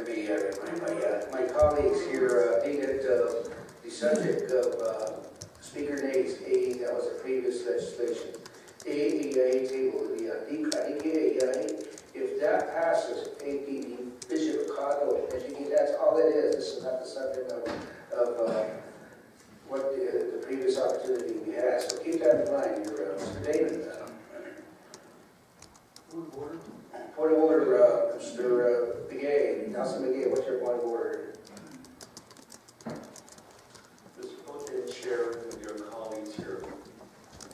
my colleagues here needed the subject of Speaker Naize, that was the previous legislation. AEA table, the Naabik'iyati, if that passes, the Bishop of Cotto, that's all it is. This is not the subject of what the previous opportunity we had. So keep that in mind, Mr. David. Point of order, Mr. Begay, Councilman Begay, what's your point of order? Mr. Pro Temp Chair and your colleagues here,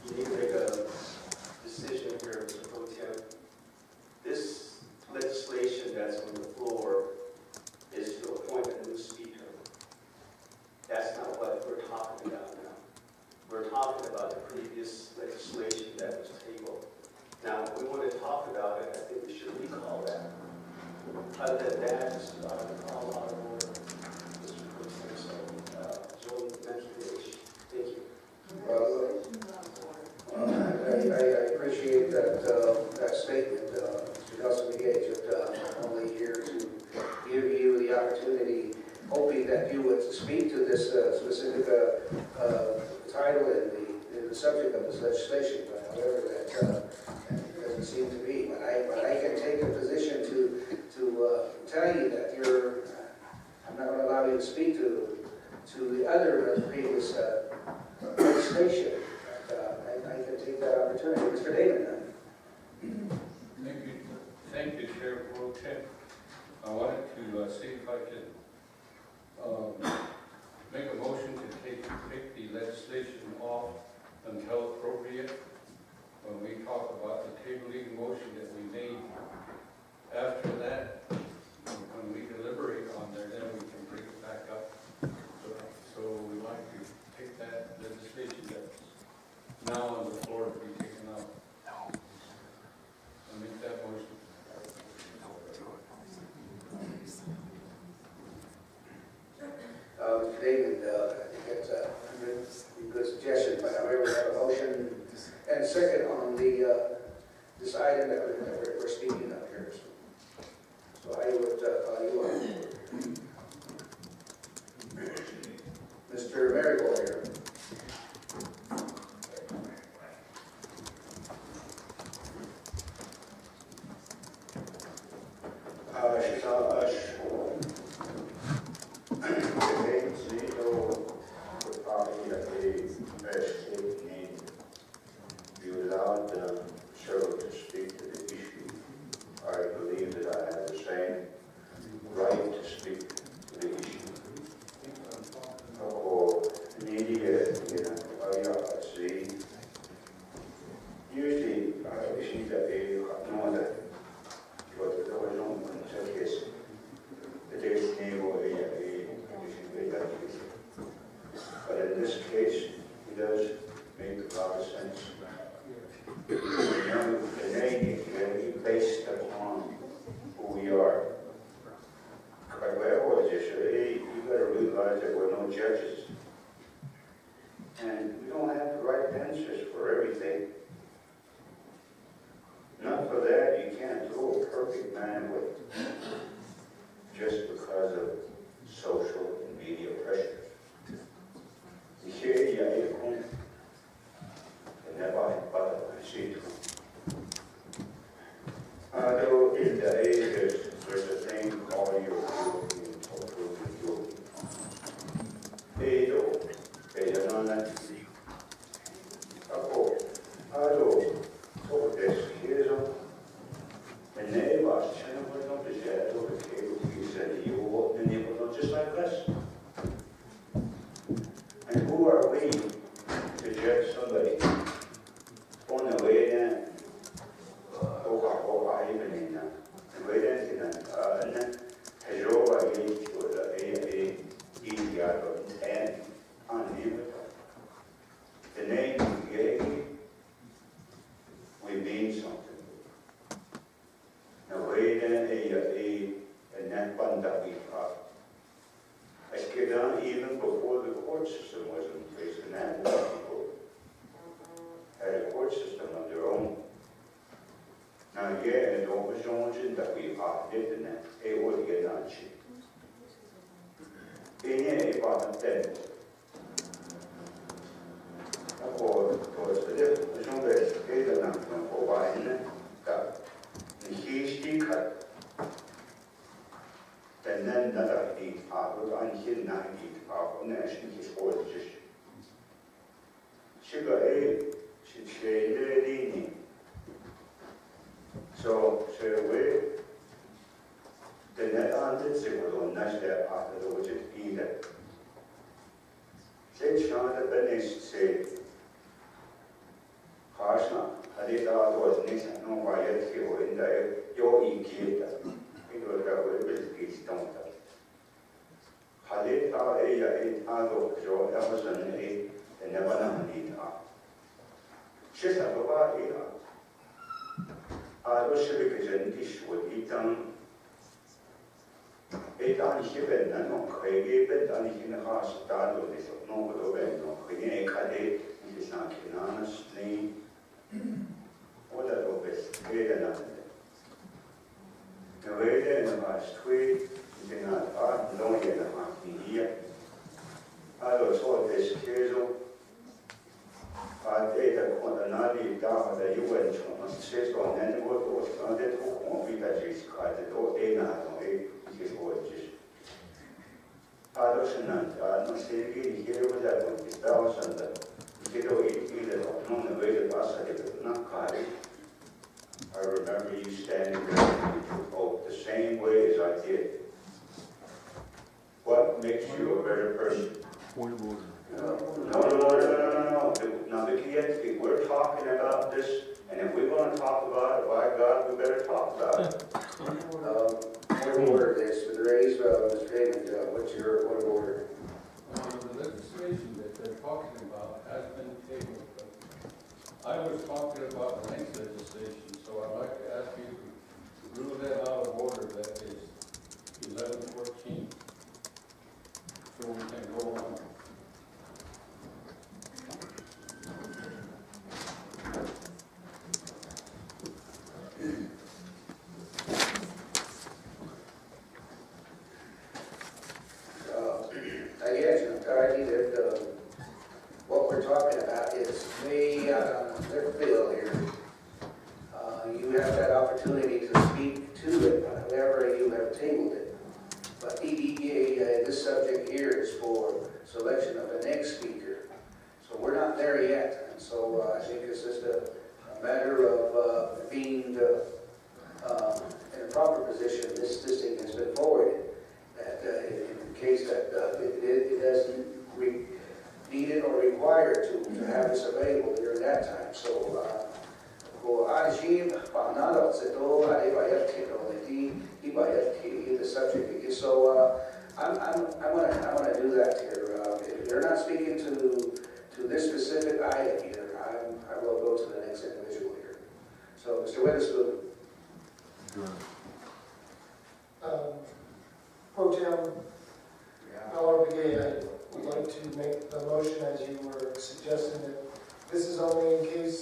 you need to make a decision here, Mr. Pro Temp. This legislation that's on the floor is to appoint a new speaker. That's not what we're talking about now. We're talking about the previous legislation that was tabled. Now, if we want to talk about it, I think we should recall that. Other than that, just call out of order. Mr. Pro Temp, so Joey mentioned. Thank you. I appreciate that statement, Mr. Councilman Begay. I'm only here to give you the opportunity, hoping that you would speak to this specific title and the subject of this legislation. But however, that doesn't seem to be. But I can take a position to tell you that I'm not going to allow you to speak to the other previous legislation. I can take that opportunity. Mr. David. Thank you, Chair Pro Temp. I wanted to see if I could make a motion to take the legislation off until appropriate. When we talk about the tabling motion that we made, after that, when we deliberate on there, then we can bring it back up. So we'd like to take that legislation that's now on the floor to be taken out. And make that motion. Mr. David, I think that's a good suggestion, but however, we have a motion and a second on this item that we're speaking of here. So I would call you on. Mr. Marigold here. You allowed Cheryl to speak to the issue. I believe that I have the same right to speak to the issue. Usually, issues that they know that what the original case, the Delegate name or but in this case, it does make a lot of sense. The name is based upon who we are. Like I always say, you got to realize that we're no judges. And we don't have the right answers for everything. Not for that, you can't throw a perfect man away just because of social and media pressure. Though in the age, there's a thing called your just like us. And who are we to judge somebody on the way in? The name we gave, we mean something. Now, wait and that fund that we have. Even before the court system was in place, and that people had a court system of their own. Now, yeah, and all the that we did in that, it would get not cheap. department then. Ako to spede jumbe spede na ko ba ina ka ni histi ka tenen da di aro an hin na di aro na shi ki ko ji shiga shi chele ni so we the net on this it was on national after the budget either say chana benes say Karshna, Hadita was Nixon, no Wyatt, he was in the Yogi Kita. It was a ability stone. Hadita, a Ado, Joe Emerson, a never nominated. She's a body. I was a big dish would eat done. A done shipping and no crazy, but done in the house, that was no good over, no clean a cadet, it is not honestly. What that was great enough. The way then was tweet, you not art, no yet a half year. I also this casual. I did a quantity down that you went from a system and what was started to complete that is quite a door, a night, it is what it is. I was not saying here with that 1,000. I remember you standing there and you took oath the same way as I did. What makes you a better person? Point of order. No. Naabik'iyati, we're talking about this, and if we're going to talk about it, by God, we better talk about it. Point of order this, with the raise, Mr. David, what's your point of order? The legislation that they're talking about has been tabled. I was talking about the next legislation, so I'd like to ask you to rule that out of order, that is 1114, so we can go on. I guess, Untitled, that what we're talking about is way out on their field here. You have that opportunity to speak to it whenever you have tabled it. But EDA, this subject here is for selection of the next speaker. So we're not there yet. And so I think it's just a matter of being in a proper position. This thing has been forwarded. That in case that it doesn't need it or require to have this available during that time. So, the subject. So, I'm gonna do that here. If you're not speaking to this specific item here, I will go to the next individual here. So, Mr. Witherspoon. Pro Temp Begay, I would like to make the motion as you were suggesting that this is only in case,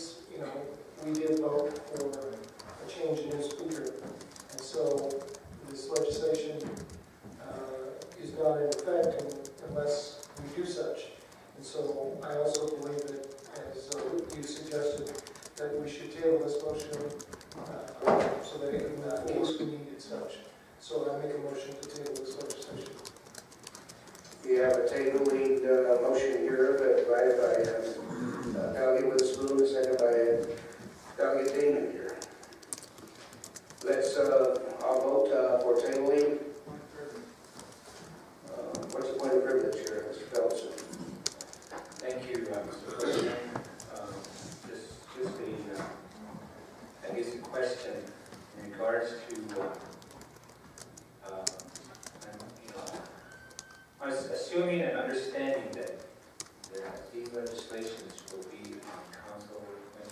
we did vote for a change in new speaker. And so this legislation is not in effect unless we do such. And so I also believe that, as you suggested, that we should table this motion so that in case we needed such. So I make a motion to table this legislation. We have a tabling motion here provided by Delegate Witherspoon, seconded by Delegate Damon here. Let's all vote for tabling. What's the point of privilege here, Mr. Phelps? Thank you, Mr. President. Just I guess a question in regards to, I was assuming and understanding that these legislations will be on council when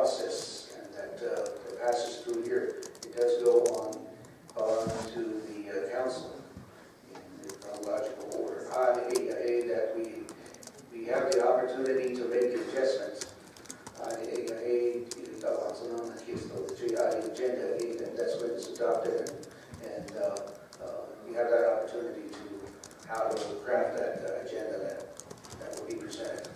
process, and that passes through here. It does go on to the council in the chronological order. That we have the opportunity to make adjustments. The agenda, and that's when it's adopted, and we have that opportunity to how to craft that agenda that will be presented.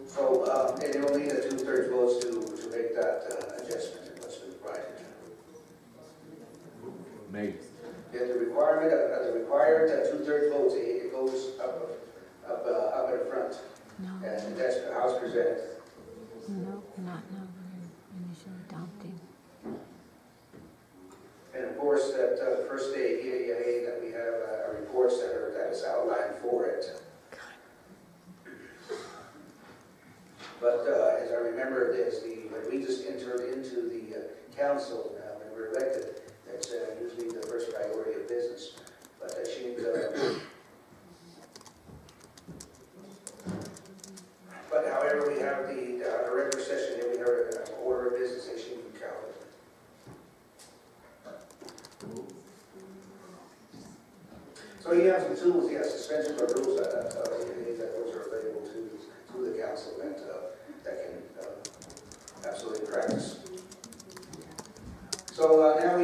So, and you'll need a 2/3 votes to make that adjustment in what's required. Made. Yeah, the requirement, the required 2/3 votes, it goes up in the front. No, And that's the House presented. no, not now. We're initially adopting. And of course, that first day EAA that we have reports that is outlined for it. But as I remember, when we just entered into the council, when we're elected, that's usually the first priority of business. But I think, but however, we have the regular session, and we have an order of business that should be counted. So you have some tools, suspension of rules that those are available to the council that can absolutely practice. So now I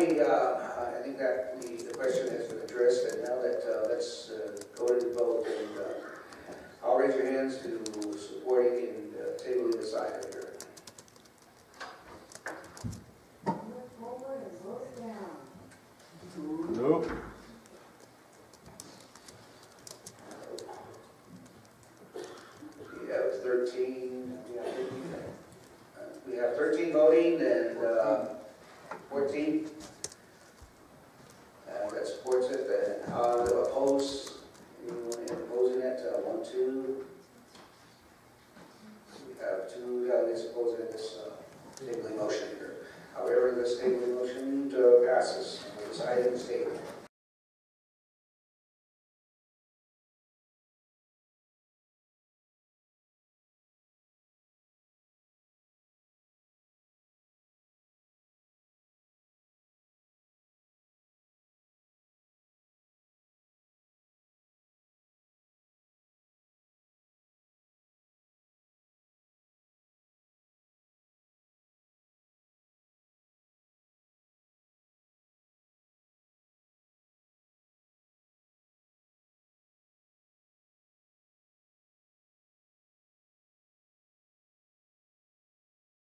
think that the question has been addressed, and now that let's go to the vote, and I'll raise your hands to supporting and tabling this item here. Nope. We have 13. We have 13 voting and 14